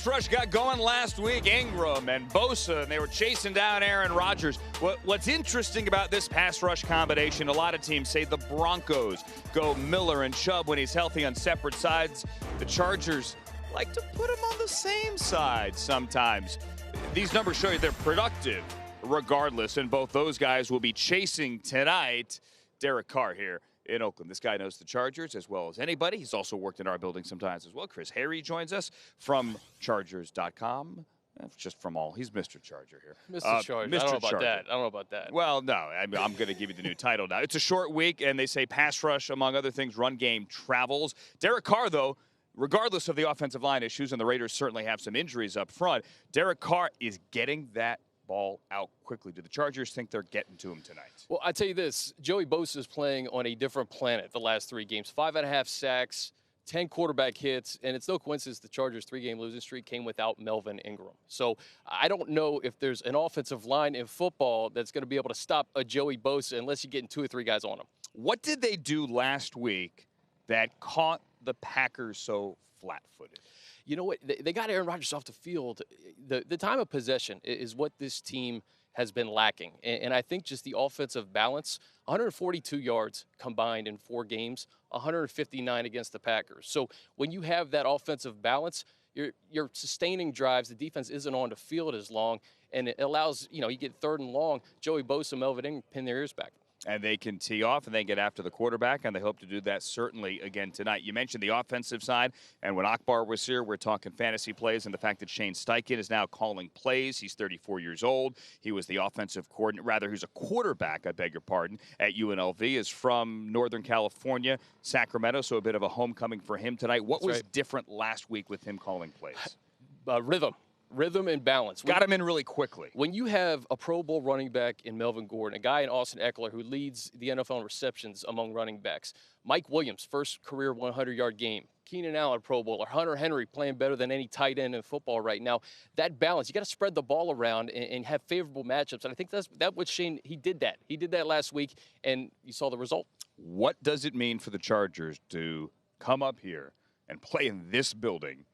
pass rush got going last week. Ingram and Bosa, and they were chasing down Aaron Rodgers. What's interesting about this pass rush combination, a lot of teams say the Broncos go Miller and Chubb when he's healthy on separate sides. The Chargers like to put him on the same side sometimes. These numbers show you they're productive regardless, and both those guys will be chasing tonight. Derek Carr here in Oakland. This guy knows the Chargers as well as anybody. He's also worked in our building sometimes as well. Chris Hayre joins us from Chargers.com. Just from all. He's Mr. Charger here. Mr. Charger. Mr. I don't know about Charger. that. I don't know about that. Well, no. I'm going to give you the new title now. It's a short week, and they say pass rush, among other things, run game travels. Derek Carr, though, regardless of the offensive line issues, and the Raiders certainly have some injuries up front, Derek Carr is getting that ball out quickly. Do the Chargers think they're getting to him tonight? Well, I tell you this, Joey Bosa is playing on a different planet the last 3 games. 5.5 sacks, 10 quarterback hits, and it's no coincidence the Chargers' 3-game losing streak came without Melvin Ingram. So I don't know if there's an offensive line in football that's going to be able to stop a Joey Bosa unless you're getting 2 or 3 guys on him. What did they do last week that caught the Packers so flat-footed? You know what? They got Aaron Rodgers off the field. The time of possession is what this team has been lacking. And I think just the offensive balance, 142 yards combined in 4 games, 159 against the Packers. So when you have that offensive balance, you're sustaining drives. The defense isn't on the field as long, and it allows, you get 3rd and long, Joey Bosa, Melvin Ingram pin their ears back. And they can tee off and they get after the quarterback, and they hope to do that certainly again tonight. You mentioned the offensive side, and when Akbar was here, we're talking fantasy plays and the fact that Shane Steichen is now calling plays. He's 34 years old. He was the offensive coordinator, rather, he's a quarterback, I beg your pardon, at UNLV, is from Northern California, Sacramento, so a bit of a homecoming for him tonight. What was different last week with him calling plays? Rhythm and balance. Got him in really quickly. When you have a Pro Bowl running back in Melvin Gordon, a guy in Austin Eckler who leads the NFL in receptions among running backs, Mike Williams, first career 100-yard game, Keenan Allen, Pro Bowler, Hunter Henry playing better than any tight end in football right now. That balance, you got to spread the ball around and have favorable matchups. And I think that what Shane, he did that. He did that last week, and you saw the result. What does it mean for the Chargers to come up here and play in this building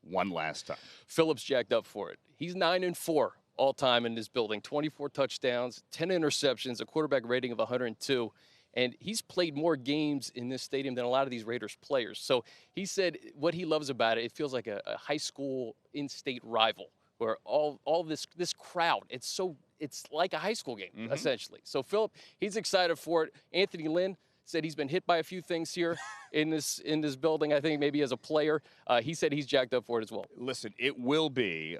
one last time? Phillips jacked up for it. He's 9-4 all time in this building. 24 touchdowns, 10 interceptions, a quarterback rating of 102. And he's played more games in this stadium than a lot of these Raiders players. So he said what he loves about it, it feels like a high school in-state rival where all this crowd, it's like a high school game, essentially. So Phillip, he's excited for it. Anthony Lynn said he's been hit by a few things here in this building, I think maybe as a player. He said he's jacked up for it as well. Listen, it will be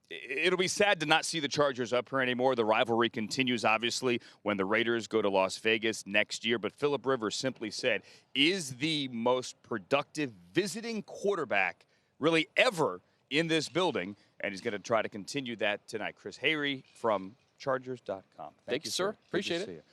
it'll be sad to not see the Chargers up here anymore. The rivalry continues, obviously, when the Raiders go to Las Vegas next year. But Philip Rivers simply said, is the most productive visiting quarterback really ever in this building, and he's going to try to continue that tonight. Chris Hayre from Chargers.com. Thank you, sir. Appreciate it.